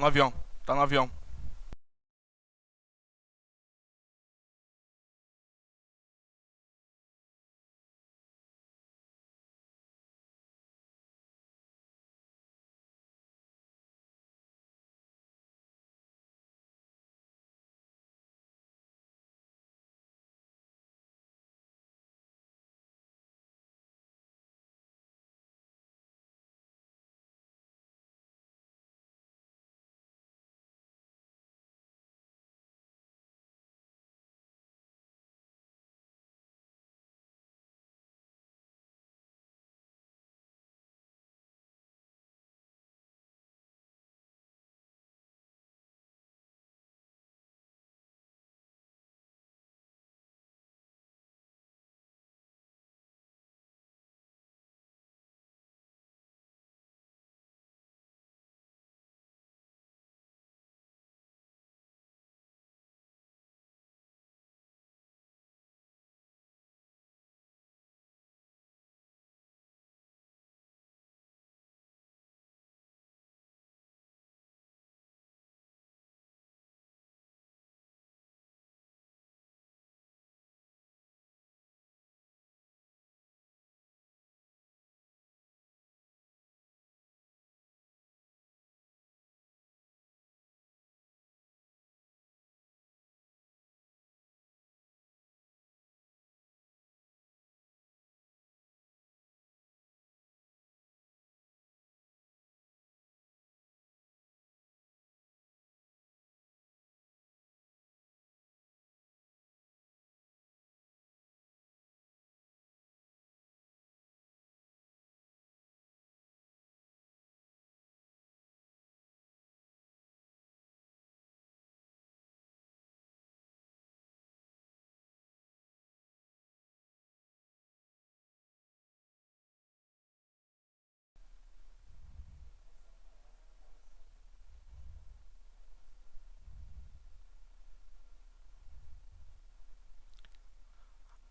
no avião. Tá no avião.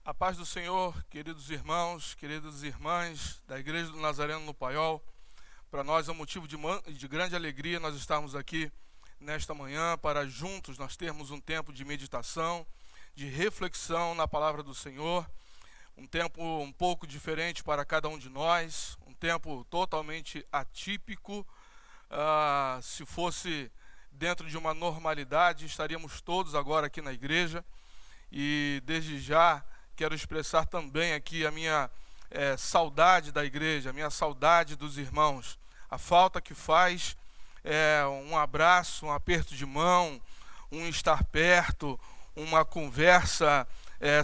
A paz do Senhor, queridos irmãos, queridas irmãs da Igreja do Nazareno no Paiol. Para nós é um motivo de grande alegria nós estarmos aqui nesta manhã para juntos nós termos um tempo de meditação, de reflexão na palavra do Senhor. Um tempo um pouco diferente para cada um de nós, um tempo totalmente atípico. Se fosse dentro de uma normalidade, estaríamos todos agora aqui na igreja. E desde já quero expressar também aqui a minha saudade da igreja, a minha saudade dos irmãos. A falta que faz um abraço, um aperto de mão, um estar perto, uma conversa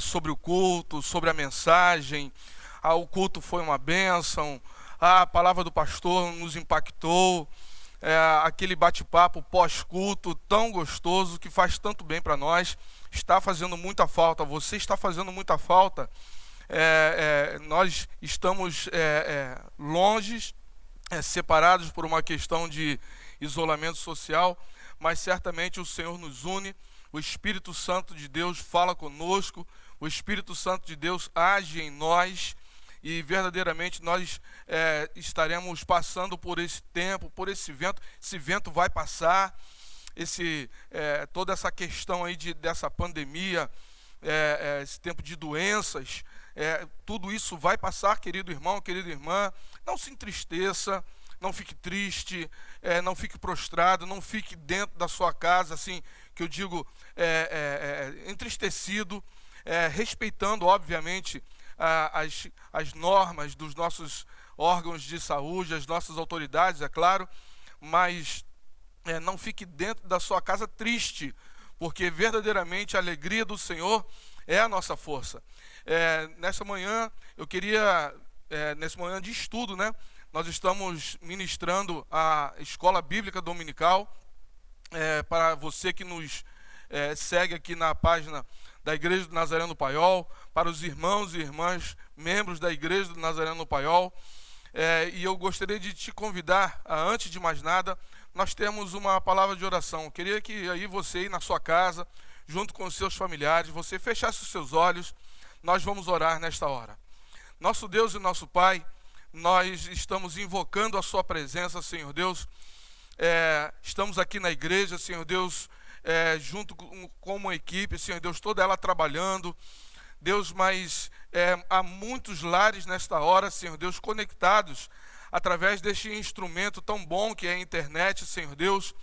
sobre o culto, sobre a mensagem. O culto foi uma bênção, a palavra do pastor nos impactou, aquele bate-papo pós-culto tão gostoso que faz tanto bem para nós. Está fazendo muita falta, você está fazendo muita falta. Nós estamos longe, separados por uma questão de isolamento social, mas certamente o Senhor nos une, o Espírito Santo de Deus fala conosco, o Espírito Santo de Deus age em nós, e verdadeiramente nós estaremos passando por esse tempo, por esse vento vai passar. Toda essa questão aí dessa pandemia, esse tempo de doenças, tudo isso vai passar, querido irmão, querida irmã. Não se entristeça, não fique triste, não fique prostrado, não fique dentro da sua casa, assim, que eu digo, entristecido, respeitando, obviamente, as normas dos nossos órgãos de saúde, as nossas autoridades, é claro, mas não fique dentro da sua casa triste, porque verdadeiramente a alegria do Senhor é a nossa força. Nessa manhã, eu queria, nessa manhã de estudo, né, nós estamos ministrando a Escola Bíblica Dominical, para você que nos segue aqui na página da Igreja do Nazareno no Paiol, para os irmãos e irmãs, membros da Igreja do Nazareno no Paiol, e eu gostaria de te convidar, antes de mais nada, nós temos uma palavra de oração. Eu queria que aí você, aí na sua casa, junto com os seus familiares, você fechasse os seus olhos, nós vamos orar nesta hora. Nosso Deus e nosso Pai, nós estamos invocando a sua presença, Senhor Deus, estamos aqui na igreja, Senhor Deus, junto com uma equipe, Senhor Deus, toda ela trabalhando, Deus, mas há muitos lares nesta hora, Senhor Deus, conectados através deste instrumento tão bom que é a internet, Senhor Deus.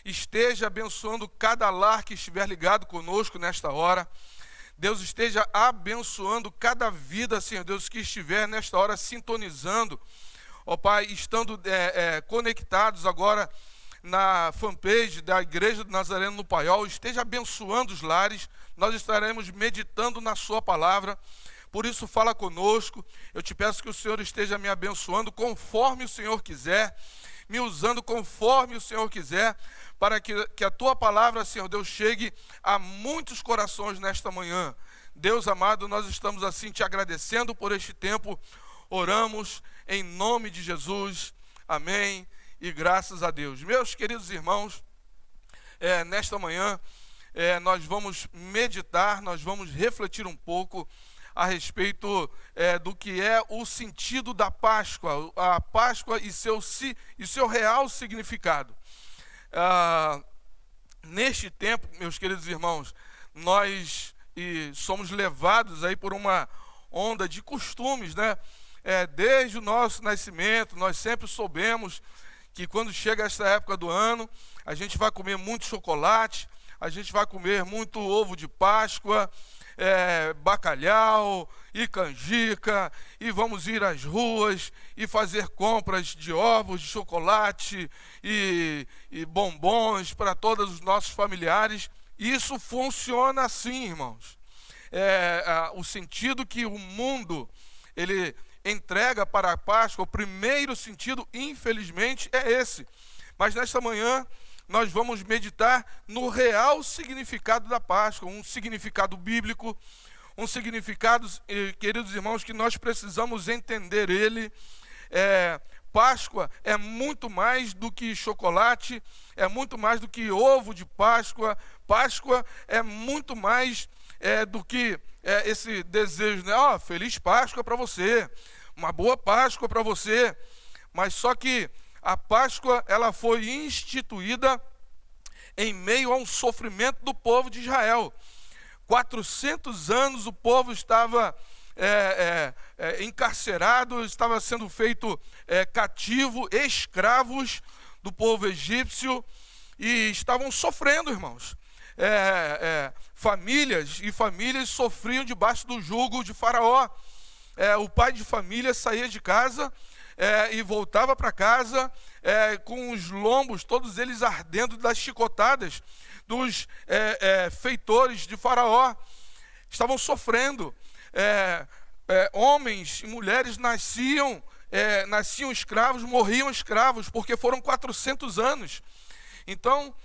Esteja abençoando cada lar que estiver ligado conosco nesta hora. Deus, esteja abençoando cada vida, Senhor Deus, que estiver nesta hora sintonizando, ó Pai, estando conectados agora na fanpage da Igreja do Nazareno no Paiol. Esteja abençoando os lares. Nós estaremos meditando na sua palavra. Por isso, fala conosco. Eu te peço que o Senhor esteja me abençoando conforme o Senhor quiser, me usando conforme o Senhor quiser, para que a tua palavra, Senhor Deus, chegue a muitos corações nesta manhã. Deus amado, nós estamos assim te agradecendo por este tempo. Oramos em nome de Jesus. Amém. E graças a Deus. Meus queridos irmãos, nesta manhã nós vamos meditar, nós vamos refletir um pouco a respeito do que é o sentido da Páscoa, a Páscoa e seu real significado. Neste tempo, meus queridos irmãos, nós somos levados aí por uma onda de costumes, né? Desde o nosso nascimento, nós sempre soubemos que quando chega esta época do ano, a gente vai comer muito chocolate, a gente vai comer muito ovo de Páscoa, bacalhau e canjica, e vamos ir às ruas e fazer compras de ovos, de chocolate e bombons para todos os nossos familiares. Isso funciona assim, irmãos. O sentido que o mundo ele entrega para a Páscoa, o primeiro sentido, infelizmente, é esse. Mas nesta manhã nós vamos meditar no real significado da Páscoa, um significado bíblico, um significado, queridos irmãos, que nós precisamos entender ele. Páscoa é muito mais do que chocolate, é muito mais do que ovo de Páscoa. Páscoa é muito mais do que esse desejo, né? Feliz Páscoa para você, uma boa Páscoa para você. Mas só que a Páscoa, ela foi instituída em meio a um sofrimento do povo de Israel. 400 anos o povo estava encarcerado, estava sendo feito cativo, escravos do povo egípcio, e estavam sofrendo, irmãos. Famílias e famílias sofriam debaixo do jugo de Faraó. O pai de família saía de casa e voltava para casa com os lombos, todos eles ardendo das chicotadas dos feitores de Faraó. Estavam sofrendo. Homens e mulheres nasciam escravos, morriam escravos, porque foram 400 anos. Então,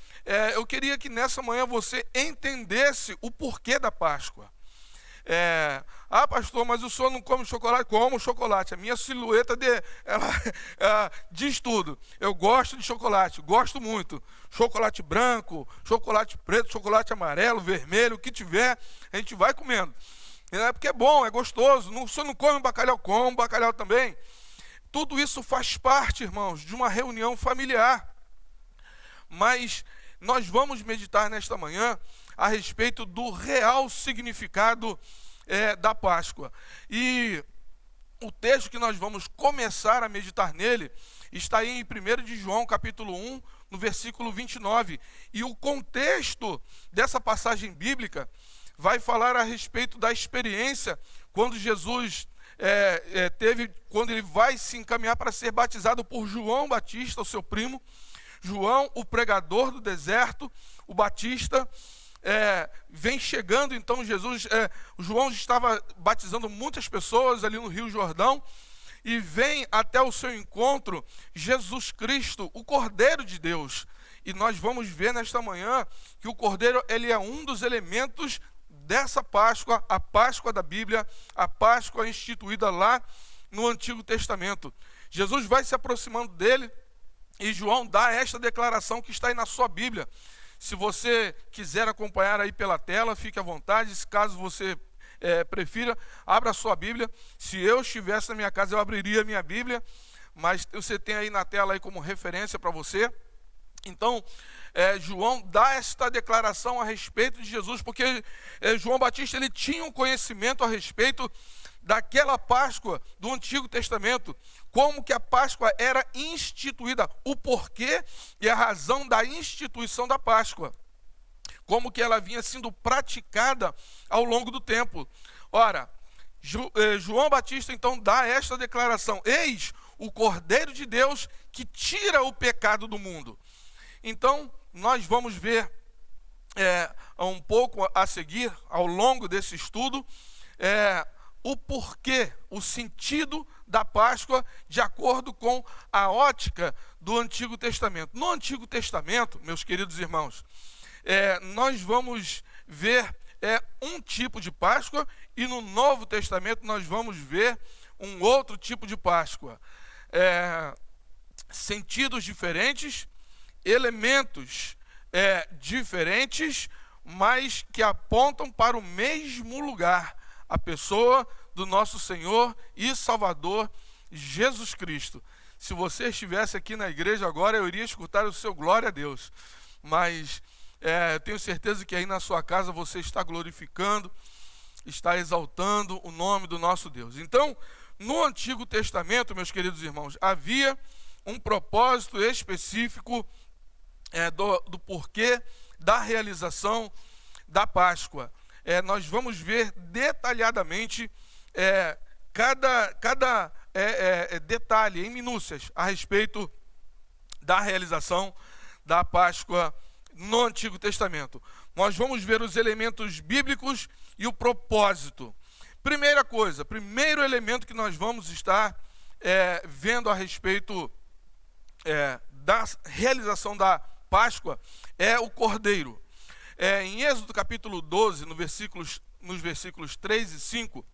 eu queria que nessa manhã você entendesse o porquê da Páscoa. Pastor, mas o senhor não come chocolate? Como chocolate. A minha silhueta ela diz tudo. Eu gosto de chocolate, gosto muito. Chocolate branco, chocolate preto, chocolate amarelo, vermelho, o que tiver, a gente vai comendo. Porque é bom, é gostoso. O senhor não come bacalhau? Como bacalhau também. Tudo isso faz parte, irmãos, de uma reunião familiar. Mas nós vamos meditar nesta manhã a respeito do real significado da Páscoa. E o texto que nós vamos começar a meditar nele está aí em 1 de João, capítulo 1, no versículo 29. E o contexto dessa passagem bíblica vai falar a respeito da experiência quando Jesus teve, quando ele vai se encaminhar para ser batizado por João Batista, o seu primo. João, o pregador do deserto, o Batista, vem chegando. Então João estava batizando muitas pessoas ali no Rio Jordão, e vem até o seu encontro Jesus Cristo, o Cordeiro de Deus. E nós vamos ver nesta manhã que o Cordeiro, ele é um dos elementos dessa Páscoa, a Páscoa da Bíblia, a Páscoa instituída lá no Antigo Testamento. Jesus vai se aproximando dele, e João dá esta declaração que está aí na sua Bíblia. Se você quiser acompanhar aí pela tela, fique à vontade. Caso você prefira, abra a sua Bíblia. Se eu estivesse na minha casa, eu abriria a minha Bíblia, mas você tem aí na tela aí como referência para você. Então, João dá esta declaração a respeito de Jesus, porque João Batista ele tinha um conhecimento a respeito daquela Páscoa do Antigo Testamento, como que a Páscoa era instituída, o porquê e a razão da instituição da Páscoa, como que ela vinha sendo praticada ao longo do tempo. Ora, João Batista então dá esta declaração: eis o Cordeiro de Deus que tira o pecado do mundo. Então, nós vamos ver um pouco a seguir, ao longo desse estudo, o porquê, o sentido da Páscoa de acordo com a ótica do Antigo Testamento. No Antigo Testamento, meus queridos irmãos, nós vamos ver um tipo de Páscoa, e no Novo Testamento nós vamos ver um outro tipo de Páscoa. Sentidos diferentes, elementos diferentes, mas que apontam para o mesmo lugar, a pessoa do nosso Senhor e Salvador Jesus Cristo. Se você estivesse aqui na igreja agora, eu iria escutar o seu glória a Deus, mas eu tenho certeza que aí na sua casa você está glorificando, está exaltando o nome do nosso Deus. Então, no Antigo Testamento, meus queridos irmãos, havia um propósito específico do porquê da realização da Páscoa. Nós vamos ver detalhadamente cada detalhe, em minúcias, a respeito da realização da Páscoa no Antigo Testamento. Nós vamos ver os elementos bíblicos e o propósito. Primeira coisa, primeiro elemento que nós vamos estar vendo a respeito da realização da Páscoa é o Cordeiro. Em Êxodo capítulo 12, nos versículos 3 e 5,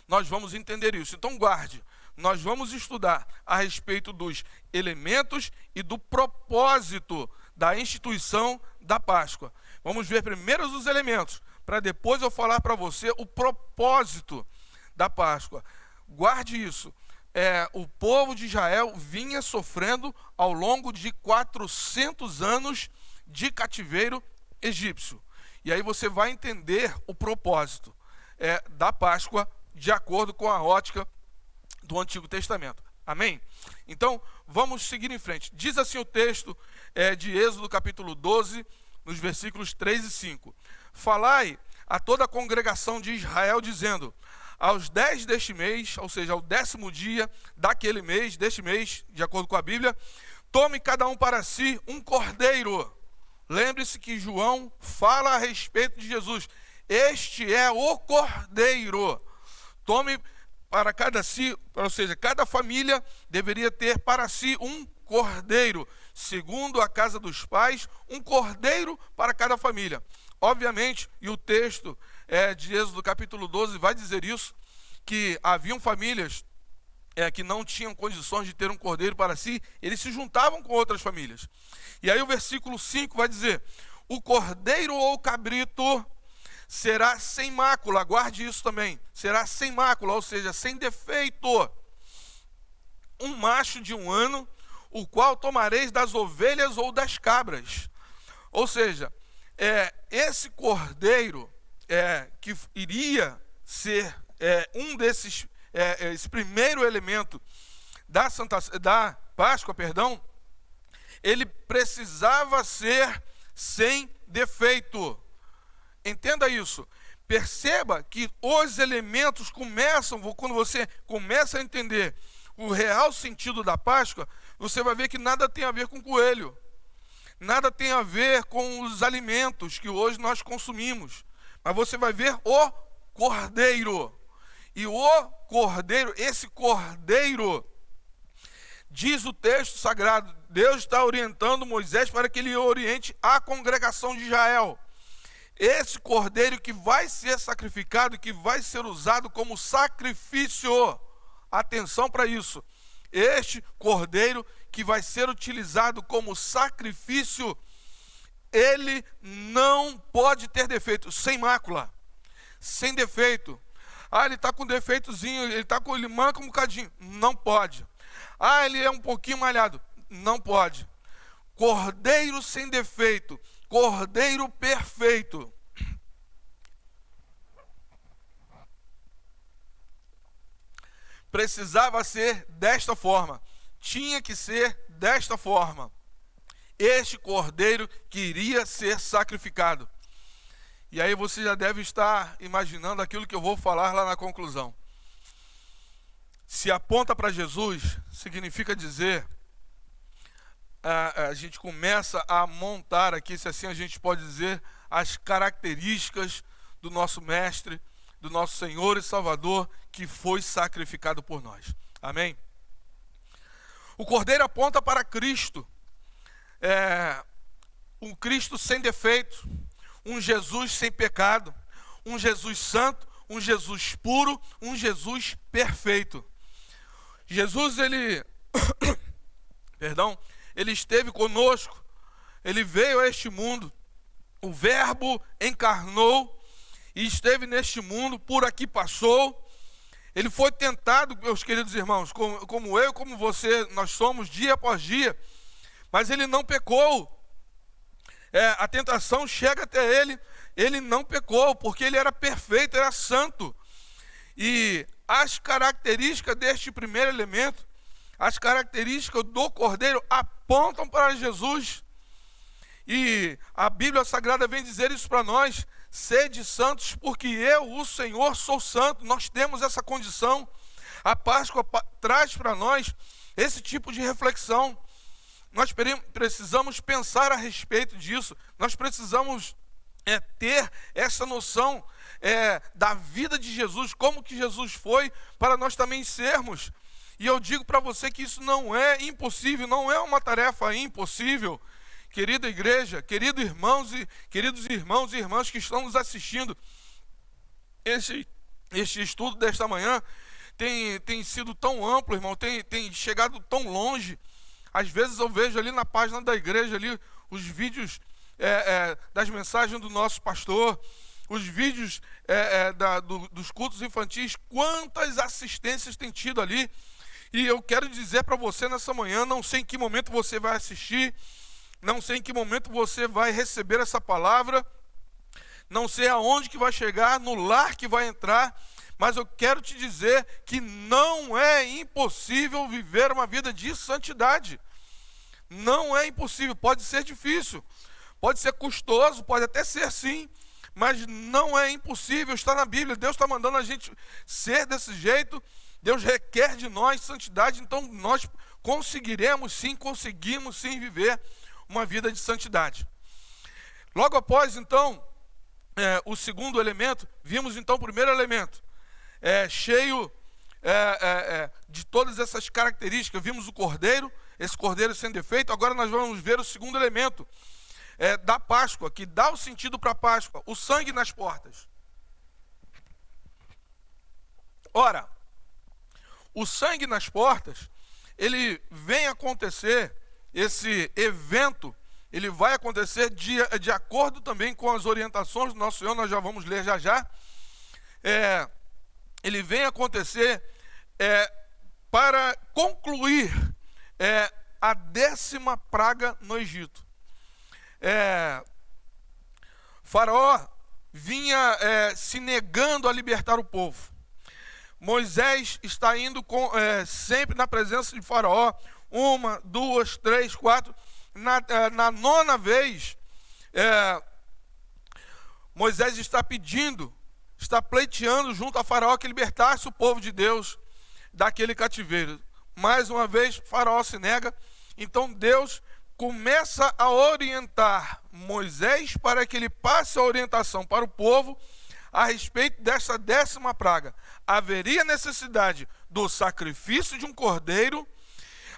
nós vamos entender isso. Então guarde, nós vamos estudar a respeito dos elementos e do propósito da instituição da Páscoa. Vamos ver primeiro os elementos, para depois eu falar para você o propósito da Páscoa. Guarde isso. O povo de Israel vinha sofrendo ao longo de 400 anos de cativeiro egípcio. E aí você vai entender o propósito da Páscoa de acordo com a ótica do Antigo Testamento. Amém? Então, vamos seguir em frente. Diz assim o texto de Êxodo capítulo 12, nos versículos 3 e 5. Falai a toda a congregação de Israel, dizendo: aos 10 deste mês, ou seja, ao 10º dia daquele mês, deste mês, de acordo com a Bíblia, tome cada um para si um cordeiro. Lembre-se que João fala a respeito de Jesus. Este é o cordeiro. Tome para cada si, ou seja, cada família deveria ter para si um cordeiro. Segundo a casa dos pais, um cordeiro para cada família. Obviamente, e o texto de Êxodo capítulo 12 vai dizer isso, que haviam famílias que não tinham condições de ter um cordeiro para si, eles se juntavam com outras famílias. E aí o versículo 5 vai dizer: o cordeiro ou o cabrito será sem mácula, guarde isso também, será sem mácula, ou seja, sem defeito, um macho de 1 ano, o qual tomareis das ovelhas ou das cabras. Ou seja, esse cordeiro que iria ser um desses, esse primeiro elemento da Páscoa, ele precisava ser sem defeito. Entenda isso. Perceba que os elementos começam, quando você começa a entender o real sentido da Páscoa, você vai ver que nada tem a ver com coelho. Nada tem a ver com os alimentos que hoje nós consumimos. Mas você vai ver o cordeiro. E o cordeiro, esse cordeiro, diz o texto sagrado, Deus está orientando Moisés para que ele oriente a congregação de Israel. Esse cordeiro que vai ser sacrificado, que vai ser usado como sacrifício. Atenção para isso. Este cordeiro que vai ser utilizado como sacrifício, ele não pode ter defeito, sem mácula, sem defeito. Ele está com defeitozinho, ele manca um bocadinho, não pode. Ele é um pouquinho malhado, não pode. Cordeiro sem defeito, Cordeiro perfeito. Precisava ser desta forma, tinha que ser desta forma. Este cordeiro que iria ser sacrificado. E aí você já deve estar imaginando aquilo que eu vou falar lá na conclusão. Se aponta para Jesus, significa dizer, a gente começa a montar aqui, se assim a gente pode dizer, as características do nosso Mestre, do nosso Senhor e Salvador, que foi sacrificado por nós. Amém? O cordeiro aponta para Cristo. Um Cristo sem defeito, um Jesus sem pecado, um Jesus santo, um Jesus puro, um Jesus perfeito. Jesus, ele esteve conosco, ele veio a este mundo, o Verbo encarnou e esteve neste mundo, por aqui passou. Ele foi tentado, meus queridos irmãos, como eu, como você, nós somos dia após dia, mas ele não pecou. A tentação chega até ele não pecou, porque ele era perfeito, era santo. E as características deste primeiro elemento, as características do Cordeiro apontam para Jesus. E a Bíblia Sagrada vem dizer isso para nós: sede santos, porque eu, o Senhor, sou santo. Nós temos essa condição. A Páscoa traz para nós esse tipo de reflexão. Nós precisamos pensar a respeito disso. Nós precisamos ter essa noção da vida de Jesus, como que Jesus foi, para nós também sermos. E eu digo para você que isso não é impossível, não é uma tarefa impossível. Querida igreja, queridos irmãos e irmãs que estão nos assistindo, este estudo desta manhã tem sido tão amplo, irmão, tem chegado tão longe. Às vezes eu vejo ali na página da igreja ali os vídeos das mensagens do nosso pastor, os vídeos dos cultos infantis, quantas assistências tem tido ali. E eu quero dizer para você nessa manhã, não sei em que momento você vai assistir, não sei em que momento você vai receber essa palavra, não sei aonde que vai chegar, no lar que vai entrar, mas eu quero te dizer que não é impossível viver uma vida de santidade. Não é impossível, pode ser difícil, pode ser custoso, pode até ser sim, mas não é impossível, está na Bíblia. Deus está mandando a gente ser desse jeito, Deus requer de nós santidade, então nós conseguimos sim viver uma vida de santidade. Logo após, então, o segundo elemento, vimos então o primeiro elemento, cheio de todas essas características. Vimos o cordeiro, esse cordeiro sem defeito. Agora nós vamos ver o segundo elemento da Páscoa, que dá o sentido para a Páscoa, o sangue nas portas. Ora, o sangue nas portas, ele vem acontecer, esse evento, ele vai acontecer de acordo também com as orientações do nosso Senhor, nós já vamos ler já. Ele vem acontecer para concluir a 10ª praga no Egito. Faraó vinha se negando a libertar o povo. Moisés está indo sempre na presença de Faraó, 1, 2, 3, 4. Na 9ª vez, Moisés está pleiteando junto a Faraó que libertasse o povo de Deus daquele cativeiro. Mais uma vez, Faraó se nega. Então Deus começa a orientar Moisés para que ele passe a orientação para o povo a respeito dessa 10ª praga. Haveria necessidade do sacrifício de um cordeiro,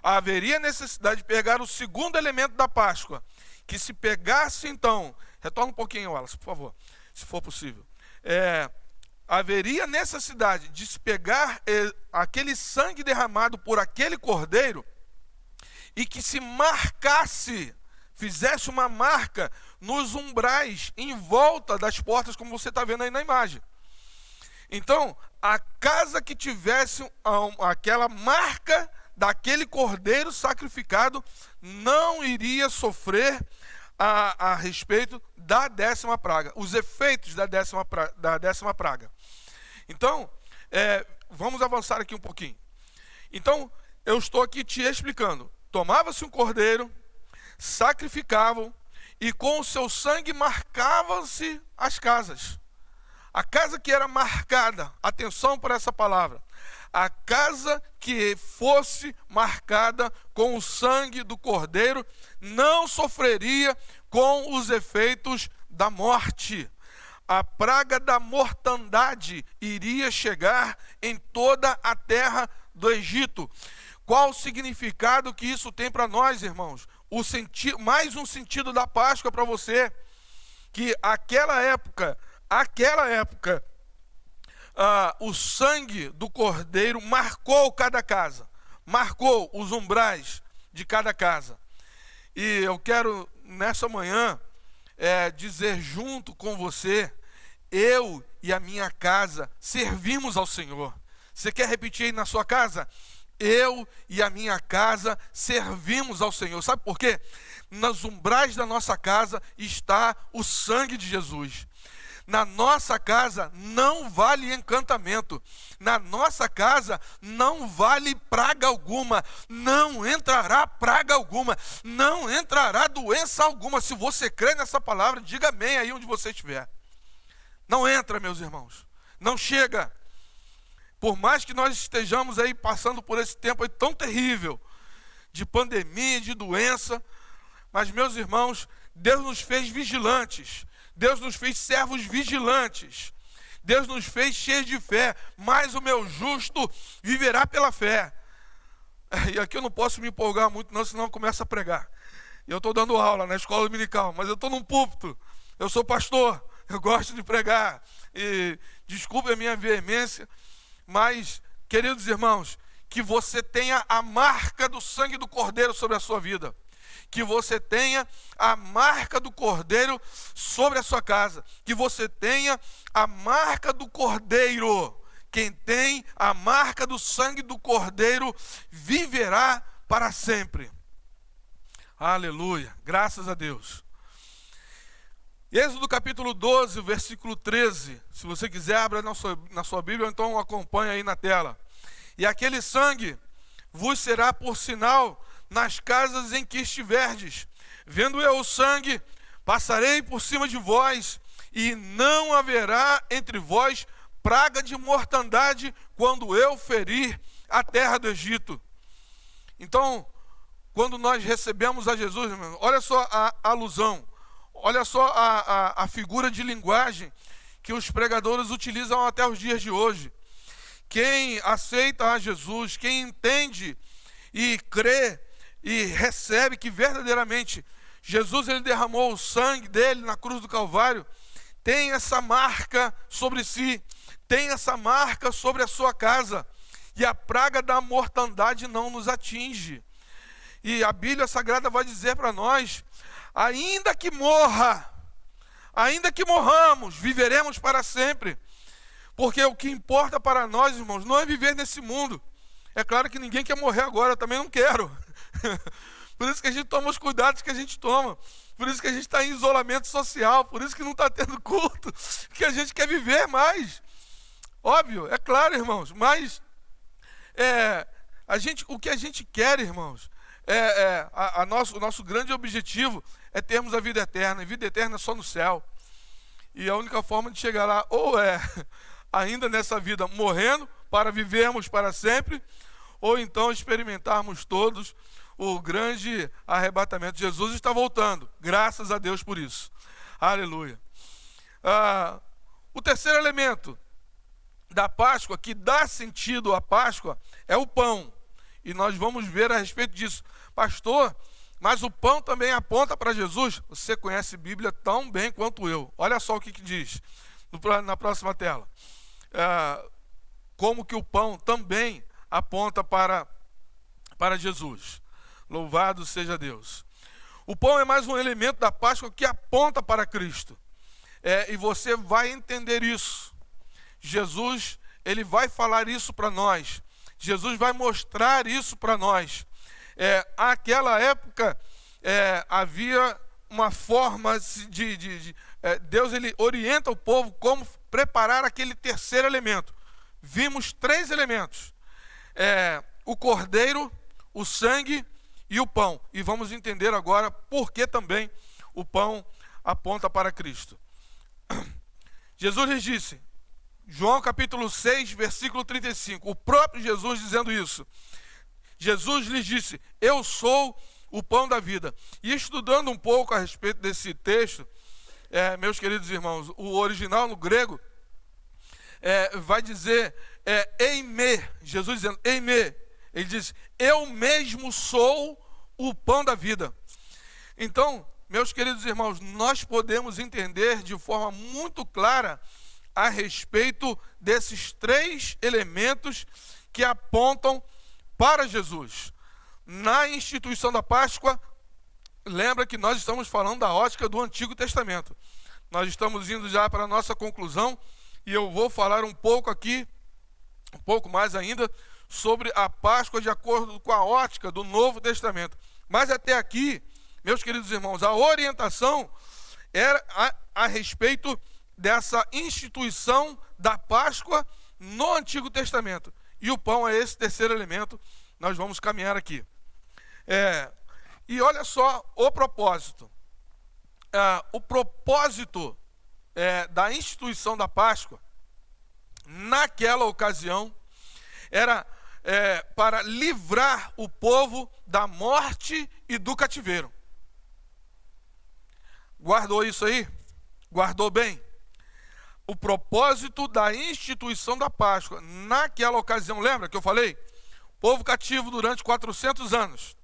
haveria necessidade de pegar o segundo elemento da Páscoa, que se pegasse então, retorna um pouquinho, Wallace, por favor, se for possível, haveria necessidade de se pegar aquele sangue derramado por aquele cordeiro e que se marcasse, fizesse uma marca nos umbrais, em volta das portas, como você está vendo aí na imagem. Então, a casa que tivesse aquela marca daquele cordeiro sacrificado não iria sofrer a respeito da 10ª praga, os efeitos da 10ª praga. Então, vamos avançar aqui um pouquinho. Então, eu estou aqui te explicando. Tomava-se um cordeiro, sacrificavam, e com o seu sangue marcavam-se as casas. A casa que era marcada, atenção para essa palavra, a casa que fosse marcada com o sangue do cordeiro não sofreria com os efeitos da morte. A praga da mortandade iria chegar em toda a terra do Egito. Qual o significado que isso tem para nós, irmãos? Mais um sentido da Páscoa para você, que aquela época, o sangue do cordeiro marcou cada casa, marcou os umbrais de cada casa. E eu quero, nessa manhã, dizer junto com você, eu e a minha casa servimos ao Senhor. Você quer repetir aí na sua casa? Eu e a minha casa servimos ao Senhor. Sabe por quê? Nos umbrais da nossa casa está o sangue de Jesus. Na nossa casa não vale encantamento. Na nossa casa não vale praga alguma. Não entrará praga alguma. Não entrará doença alguma. Se você crê nessa palavra, diga amém aí onde você estiver. Não entra, meus irmãos. Não chega. Por mais que nós estejamos aí passando por esse tempo aí tão terrível, de pandemia, de doença, mas, meus irmãos, Deus nos fez vigilantes, Deus nos fez servos vigilantes, Deus nos fez cheios de fé, mas o meu justo viverá pela fé. E aqui eu não posso me empolgar muito não, senão eu começo a pregar. Eu estou dando aula na escola dominical, mas eu estou num púlpito, eu sou pastor, eu gosto de pregar, e desculpe a minha veemência, mas, queridos irmãos, que você tenha a marca do sangue do Cordeiro sobre a sua vida. Que você tenha a marca do Cordeiro sobre a sua casa. Que você tenha a marca do Cordeiro. Quem tem a marca do sangue do Cordeiro viverá para sempre. Aleluia, graças a Deus. Êxodo capítulo 12, versículo 13. Se você quiser, abra na sua Bíblia, ou então acompanha aí na tela. E aquele sangue vos será por sinal nas casas em que estiverdes. Vendo eu o sangue, passarei por cima de vós, e não haverá entre vós praga de mortandade quando eu ferir a terra do Egito. Então, quando nós recebemos a Jesus, olha só a alusão. Olha só a figura de linguagem que os pregadores utilizam até os dias de hoje. Quem aceita a Jesus, quem entende e crê e recebe que verdadeiramente Jesus ele derramou o sangue dele na cruz do Calvário, tem essa marca sobre si, tem essa marca sobre a sua casa, e a praga da mortandade não nos atinge. E a Bíblia Sagrada vai dizer para nós, ainda que morramos, viveremos para sempre. Porque o que importa para nós, irmãos, não é viver nesse mundo. É claro que ninguém quer morrer agora, eu também não quero. Por isso que a gente toma os cuidados que a gente toma. Por isso que a gente está em isolamento social. Por isso que não está tendo culto. Que a gente quer viver mais. Óbvio, é claro, irmãos. Mas o que a gente quer, irmãos, o nosso grande objetivo é termos a vida eterna. E vida eterna é só no céu. E a única forma de chegar lá ou ainda nessa vida morrendo para vivermos para sempre, ou então experimentarmos todos o grande arrebatamento. Jesus está voltando, graças a Deus por isso. Aleluia. O terceiro elemento da Páscoa, que dá sentido à Páscoa, é o pão. E nós vamos ver a respeito disso. Pastor, mas o pão também aponta para Jesus. Você conhece a Bíblia tão bem quanto eu. Olha só o que diz na próxima tela. Como que o pão também aponta para Jesus. Louvado seja Deus. O pão é mais um elemento da Páscoa que aponta para Cristo. E você vai entender isso. Jesus, ele vai falar isso para nós. Jesus vai mostrar isso para nós. Naquela época, havia uma forma Deus ele orienta o povo como preparar aquele terceiro elemento. Vimos 3 elementos: o cordeiro, o sangue e o pão. E vamos entender agora por que também o pão aponta para Cristo. Jesus lhes disse, João capítulo 6, versículo 35, o próprio Jesus dizendo isso. Jesus lhes disse, eu sou o pão da vida. E estudando um pouco a respeito desse texto, meus queridos irmãos, o original no grego vai dizer eime, Jesus dizendo eime, ele diz, eu mesmo sou o pão da vida. Então, meus queridos irmãos, nós podemos entender de forma muito clara a respeito desses 3 elementos que apontam para Jesus. Na instituição da Páscoa, lembra que nós estamos falando da ótica do Antigo Testamento. Nós estamos indo já para a nossa conclusão e eu vou falar um pouco aqui, um pouco mais ainda, sobre a Páscoa de acordo com a ótica do Novo Testamento. Mas até aqui, meus queridos irmãos, a orientação era a respeito dessa instituição da Páscoa no Antigo Testamento. E o pão é esse terceiro elemento, nós vamos caminhar aqui. E olha só o propósito. O propósito da instituição da Páscoa, naquela ocasião, era para livrar o povo da morte e do cativeiro. Guardou isso aí? Guardou bem? O propósito da instituição da Páscoa, naquela ocasião, lembra que eu falei? Povo cativo durante 400 anos.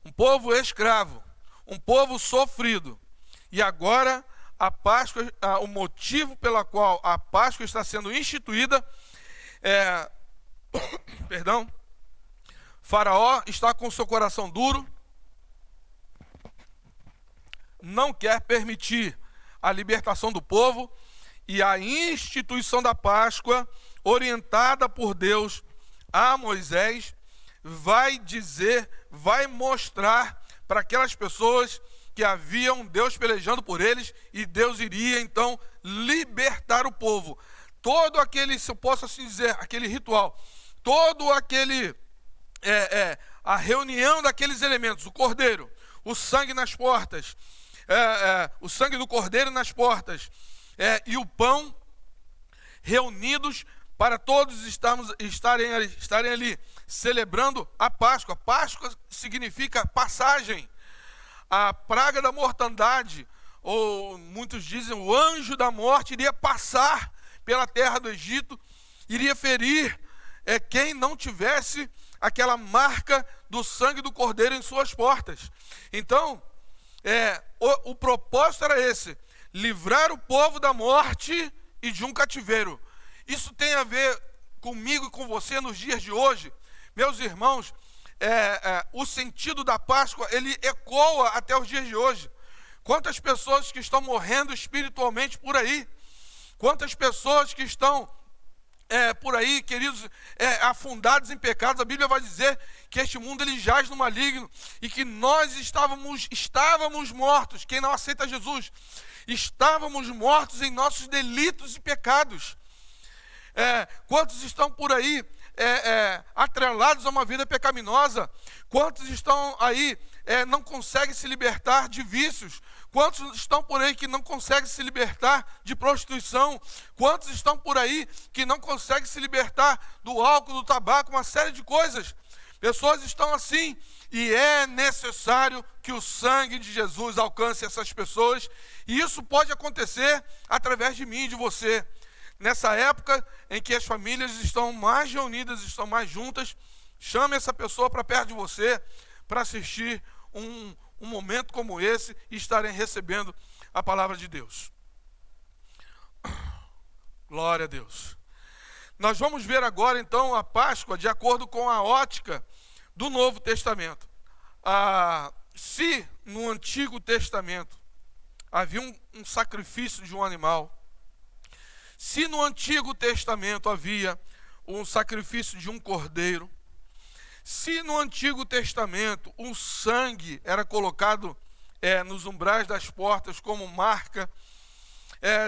Um povo escravo. Um povo sofrido. E agora, a Páscoa, o motivo pela qual a Páscoa está sendo instituída Faraó está com seu coração duro, não quer permitir a libertação do povo, e a instituição da Páscoa, orientada por Deus a Moisés, vai mostrar para aquelas pessoas que havia um Deus pelejando por eles, e Deus iria então libertar o povo. Todo aquele, se eu posso assim dizer, aquele ritual, todo aquele, a reunião daqueles elementos, o cordeiro, o sangue nas portas, o sangue do cordeiro nas portas, e o pão, reunidos para todos estarem ali, celebrando a Páscoa. Páscoa significa passagem. A praga da mortandade, ou muitos dizem o anjo da morte, iria passar pela terra do Egito, iria ferir quem não tivesse aquela marca do sangue do cordeiro em suas portas. Então, o propósito era esse: livrar o povo da morte e de um cativeiro. Isso tem a ver comigo e com você nos dias de hoje. Meus irmãos, o sentido da Páscoa, ele ecoa até os dias de hoje. Quantas pessoas que estão morrendo espiritualmente por aí, quantas pessoas que estão por aí, queridos, afundados em pecados. A Bíblia vai dizer que este mundo ele jaz no maligno, e que nós estávamos mortos. Quem não aceita Jesus, estávamos mortos em nossos delitos e pecados. Quantos estão por aí atrelados a uma vida pecaminosa? Quantos estão aí não conseguem se libertar de vícios? Quantos estão por aí que não conseguem se libertar de prostituição? Quantos estão por aí que não conseguem se libertar do álcool, do tabaco, uma série de coisas? Pessoas estão assim, e é necessário que o sangue de Jesus alcance essas pessoas, e isso pode acontecer através de mim e de você. Nessa época em que as famílias estão mais reunidas, estão mais juntas, chame essa pessoa para perto de você, para assistir um momento como esse e estarem recebendo a palavra de Deus. Glória a Deus. Nós vamos ver agora então a Páscoa de acordo com a ótica do Novo Testamento. Se no Antigo Testamento havia um sacrifício de um animal, se no Antigo Testamento havia um sacrifício de um cordeiro. Se no Antigo Testamento o sangue era colocado nos umbrais das portas como marca,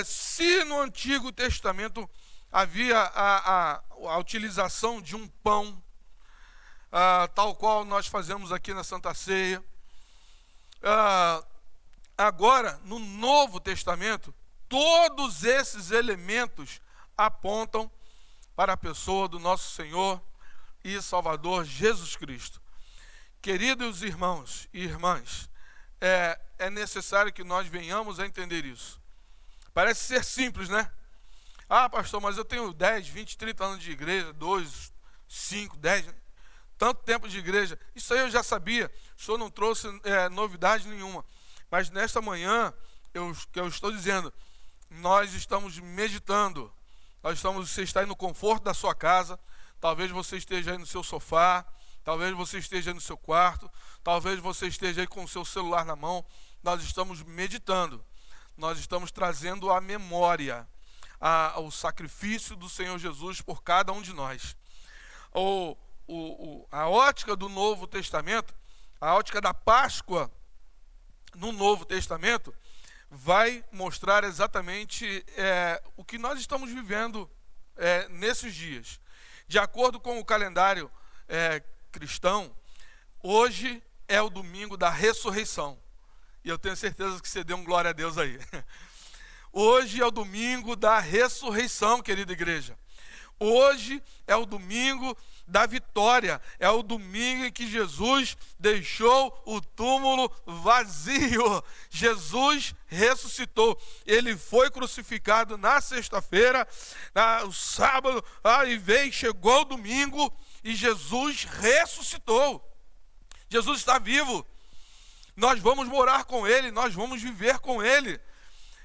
se no Antigo Testamento havia a utilização de um pão, tal qual nós fazemos aqui na Santa Ceia, agora no Novo Testamento, todos esses elementos apontam para a pessoa do nosso Senhor e Salvador Jesus Cristo. Queridos irmãos e irmãs, é necessário que nós venhamos a entender isso. Parece ser simples, né? Ah, pastor, mas eu tenho 10, 20, 30 anos de igreja, 2, 5, 10, tanto tempo de igreja. Isso aí eu já sabia, o senhor não trouxe novidade nenhuma. Mas nesta manhã, eu estou dizendo, nós estamos meditando, você está aí no conforto da sua casa, talvez você esteja aí no seu sofá, talvez você esteja aí no seu quarto, talvez você esteja aí com o seu celular na mão. Nós estamos meditando, nós estamos trazendo à memória o sacrifício do Senhor Jesus por cada um de nós. A ótica do Novo Testamento, a ótica da Páscoa no Novo Testamento, vai mostrar exatamente o que nós estamos vivendo nesses dias. De acordo com o calendário cristão, hoje é o domingo da ressurreição. E eu tenho certeza que você deu um glória a Deus aí. Hoje é o domingo da ressurreição, querida igreja. Hoje é o domingo da vitória. É o domingo em que Jesus deixou o túmulo vazio. Jesus ressuscitou. Ele foi crucificado na sexta-feira, no sábado, chegou o domingo e Jesus ressuscitou. Jesus está vivo. Nós vamos morar com Ele, nós vamos viver com Ele.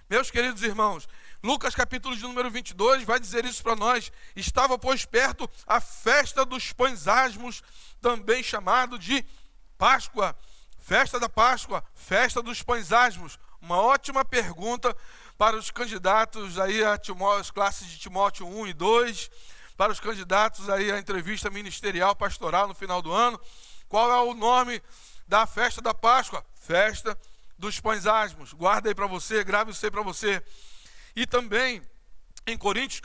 Meus queridos irmãos, Lucas capítulo de número 22 vai dizer isso para nós. Estava, pois, perto a festa dos pães asmos, também chamado de Páscoa. Festa da Páscoa, festa dos pães asmos. Uma ótima pergunta para os candidatos aí às classes de Timóteo 1 e 2, para os candidatos aí à entrevista ministerial pastoral no final do ano. Qual é o nome da festa da Páscoa? Festa dos pães asmos. Guarda aí para você, grave isso aí para você. E também em 1 Coríntios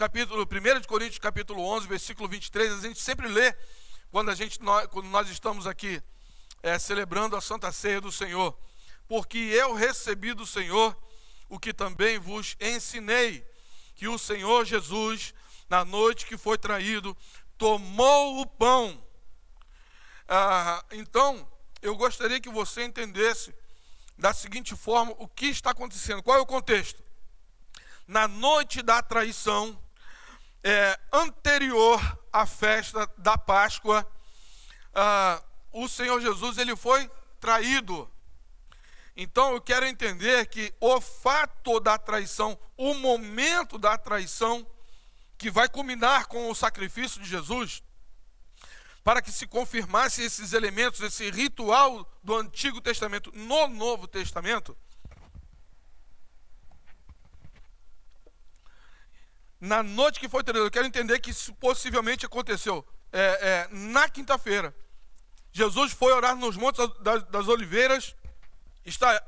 capítulo 11, versículo 23, a gente sempre lê quando nós estamos aqui celebrando a Santa Ceia do Senhor. Porque eu recebi do Senhor o que também vos ensinei, que o Senhor Jesus, na noite que foi traído, tomou o pão. Então, eu gostaria que você entendesse da seguinte forma o que está acontecendo. Qual é o contexto? Na noite da traição, anterior à festa da Páscoa, o Senhor Jesus ele foi traído. Então eu quero entender que o fato da traição, o momento da traição, que vai culminar com o sacrifício de Jesus, para que se confirmasse esses elementos, esse ritual do Antigo Testamento no Novo Testamento, na noite que foi traído, eu quero entender que isso possivelmente aconteceu na quinta-feira. Jesus foi orar nos Montes das Oliveiras, está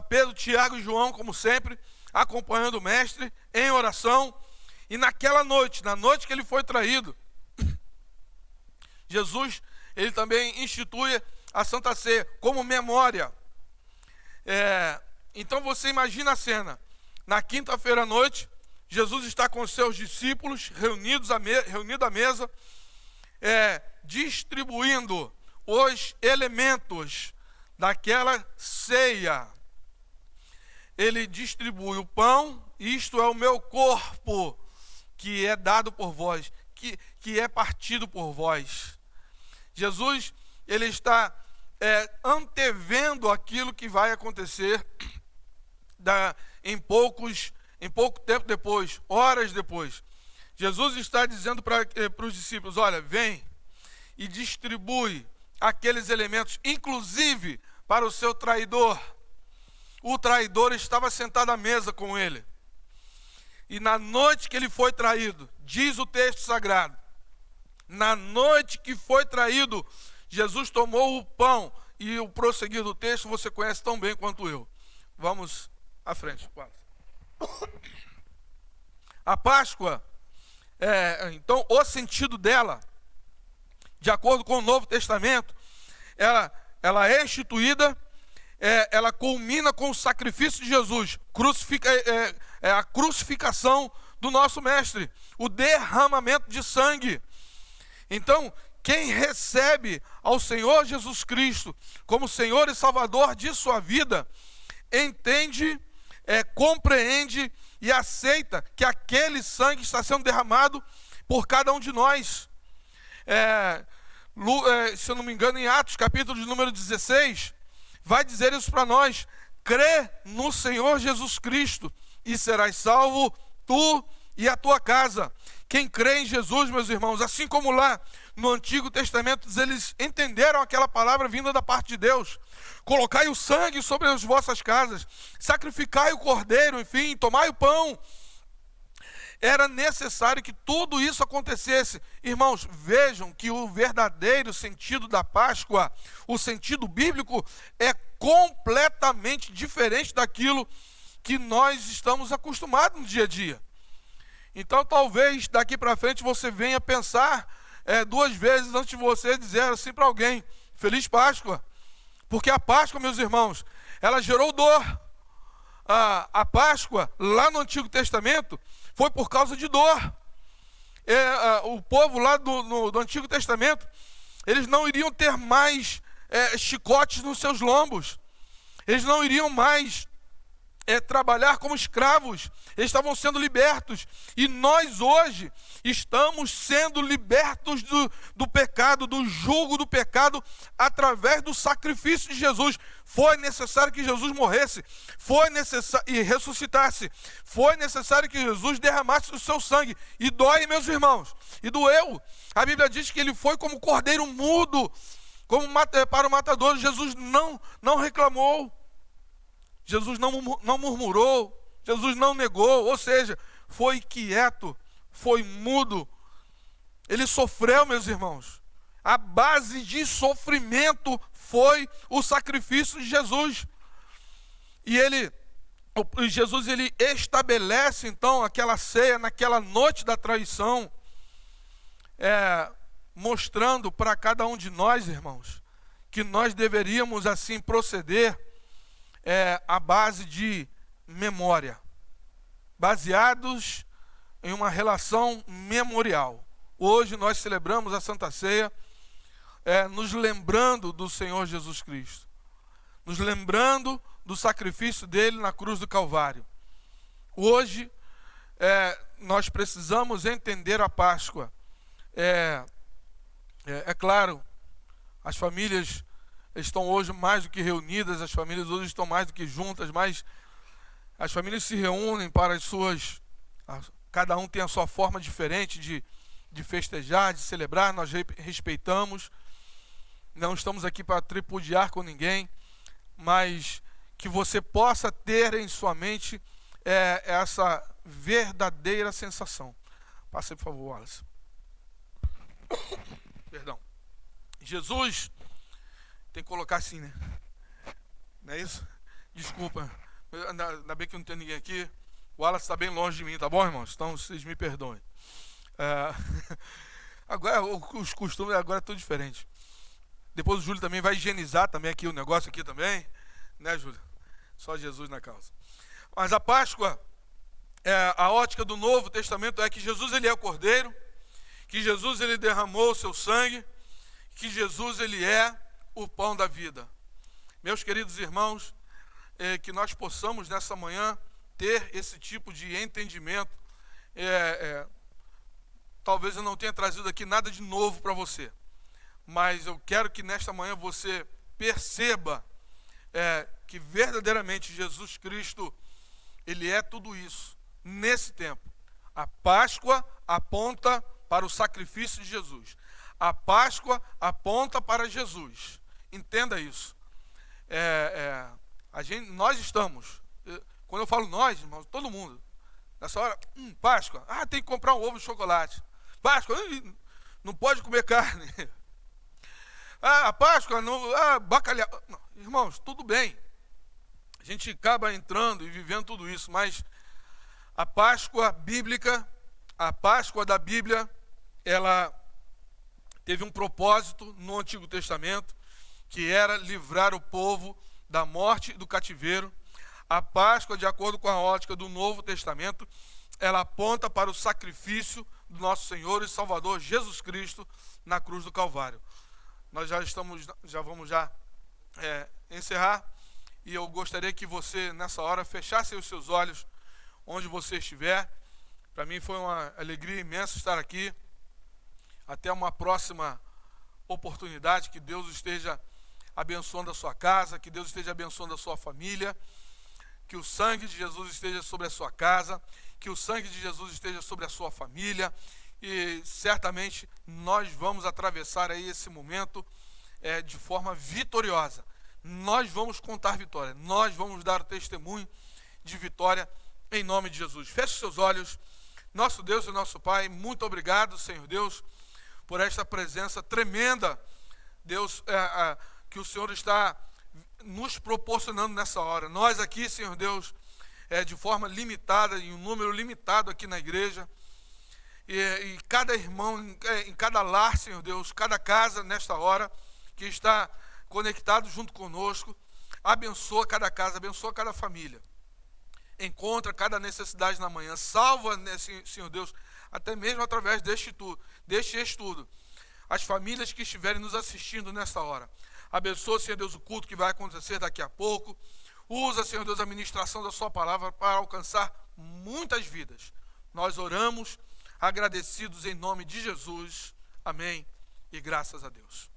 Pedro, Tiago e João, como sempre, acompanhando o mestre em oração, e naquela noite, na noite que ele foi traído, Jesus, ele também institui a Santa Ceia como memória. Então você imagina a cena. Na quinta-feira à noite, Jesus está com os seus discípulos reunido à mesa, distribuindo os elementos daquela ceia. Ele distribui o pão, isto é o meu corpo, que é dado por vós, que é partido por vós. Jesus, ele está antevendo aquilo que vai acontecer em pouco tempo depois, horas depois. Jesus está dizendo para os discípulos, olha, vem e distribui aqueles elementos, inclusive para o seu traidor. O traidor estava sentado à mesa com ele. E na noite que ele foi traído, diz o texto sagrado, na noite que foi traído, Jesus tomou o pão, e o prosseguir do texto você conhece tão bem quanto eu. Vamos à frente. A Páscoa, então o sentido dela, de acordo com o Novo Testamento, ela é instituída, ela culmina com o sacrifício de Jesus, a crucificação do nosso mestre, o derramamento de sangue. Então, quem recebe ao Senhor Jesus Cristo como Senhor e Salvador de sua vida, entende, compreende e aceita que aquele sangue está sendo derramado por cada um de nós. Se eu não me engano, em Atos, capítulo de número 16, vai dizer isso para nós: crê no Senhor Jesus Cristo e serás salvo, tu e a tua casa. Quem crê em Jesus, meus irmãos, assim como lá no Antigo Testamento, eles entenderam aquela palavra vinda da parte de Deus: colocai o sangue sobre as vossas casas, sacrificai o cordeiro, enfim, tomai o pão. Era necessário que tudo isso acontecesse. Irmãos, vejam que o verdadeiro sentido da Páscoa, o sentido bíblico, é completamente diferente daquilo que nós estamos acostumados no dia a dia. Então, talvez daqui para frente você venha pensar duas vezes antes de você dizer assim para alguém: Feliz Páscoa. Porque a Páscoa, meus irmãos, ela gerou dor. A Páscoa, lá no Antigo Testamento, foi por causa de dor. O povo lá do Antigo Testamento, eles não iriam ter mais chicotes nos seus lombos. Eles não iriam mais trabalhar como escravos. Eles estavam sendo libertos. E nós hoje estamos sendo libertos do pecado, do jugo do pecado, através do sacrifício de Jesus. Foi necessário que Jesus morresse, e ressuscitasse. Foi necessário que Jesus derramasse o seu sangue. E dói, meus irmãos, e doeu. A Bíblia diz que ele foi como cordeiro mudo, para o matador. Jesus não reclamou. Jesus não murmurou, Jesus não negou, ou seja, foi quieto, foi mudo. Ele sofreu, meus irmãos. A base de sofrimento foi o sacrifício de Jesus. E Jesus estabelece então aquela ceia naquela noite da traição, mostrando para cada um de nós, irmãos, que nós deveríamos assim proceder à base de memória, baseados em uma relação memorial. Hoje nós celebramos a Santa Ceia, nos lembrando do Senhor Jesus Cristo, nos lembrando do sacrifício dele na cruz do Calvário. Hoje nós precisamos entender a Páscoa. É claro, as famílias estão hoje mais do que reunidas, as famílias hoje estão mais do que juntas, mas as famílias se reúnem para cada um tem a sua forma diferente de festejar, de celebrar. Nós respeitamos, não estamos aqui para tripudiar com ninguém, mas que você possa ter em sua mente essa verdadeira sensação. Passa aí, por favor, Wallace. Perdão. Jesus, tem que colocar assim, né? Não é isso? Desculpa, ainda bem que não tem ninguém aqui. O Wallace está bem longe de mim, tá bom, irmãos? Então vocês me perdoem. Agora, os costumes agora é tudo diferente. Depois o Júlio também vai higienizar também aqui o negócio aqui também, né, Júlio? Só Jesus na causa. Mas a Páscoa, a ótica do Novo Testamento é que Jesus ele é o Cordeiro, que Jesus ele derramou o seu sangue, que Jesus ele é o pão da vida. Meus queridos irmãos, que nós possamos nessa manhã ter esse tipo de entendimento. Talvez eu não tenha trazido aqui nada de novo para você, mas eu quero que nesta manhã você perceba que verdadeiramente Jesus Cristo, ele é tudo isso nesse tempo. A Páscoa aponta para o sacrifício de Jesus. A Páscoa aponta para Jesus. Entenda isso. Nós estamos, quando eu falo nós, irmãos, todo mundo, Nessa hora, Páscoa, tem que comprar um ovo de chocolate. Páscoa, não pode comer carne. Páscoa, bacalhau. Não, irmãos, tudo bem. A gente acaba entrando e vivendo tudo isso, mas a Páscoa bíblica, a Páscoa da Bíblia, ela teve um propósito no Antigo Testamento, que era livrar o povo da morte e do cativeiro. A Páscoa, de acordo com a ótica do Novo Testamento, ela aponta para o sacrifício do nosso Senhor e Salvador Jesus Cristo na cruz do Calvário. Nós já vamos encerrar, e eu gostaria que você, nessa hora, fechasse os seus olhos onde você estiver. Para mim foi uma alegria imensa estar aqui. Até uma próxima oportunidade. Que Deus esteja abençoando a sua casa, que Deus esteja abençoando a sua família, que o sangue de Jesus esteja sobre a sua casa, que o sangue de Jesus esteja sobre a sua família, e certamente nós vamos atravessar aí esse momento de forma vitoriosa. Nós vamos contar vitória, nós vamos dar testemunho de vitória em nome de Jesus. Feche seus olhos. Nosso Deus e nosso Pai, muito obrigado, Senhor Deus, por esta presença tremenda, Deus, que o Senhor está nos proporcionando nessa hora. Nós aqui, Senhor Deus, de forma limitada, em um número limitado aqui na igreja, e cada irmão, em cada lar, Senhor Deus, cada casa nesta hora, que está conectado junto conosco, abençoa cada casa, abençoa cada família. Encontra cada necessidade na manhã, salva, Senhor Deus, até mesmo através deste estudo, as famílias que estiverem nos assistindo nesta hora. Abençoa, Senhor Deus, o culto que vai acontecer daqui a pouco. Usa, Senhor Deus, a ministração da sua palavra para alcançar muitas vidas. Nós oramos agradecidos em nome de Jesus. Amém. E graças a Deus.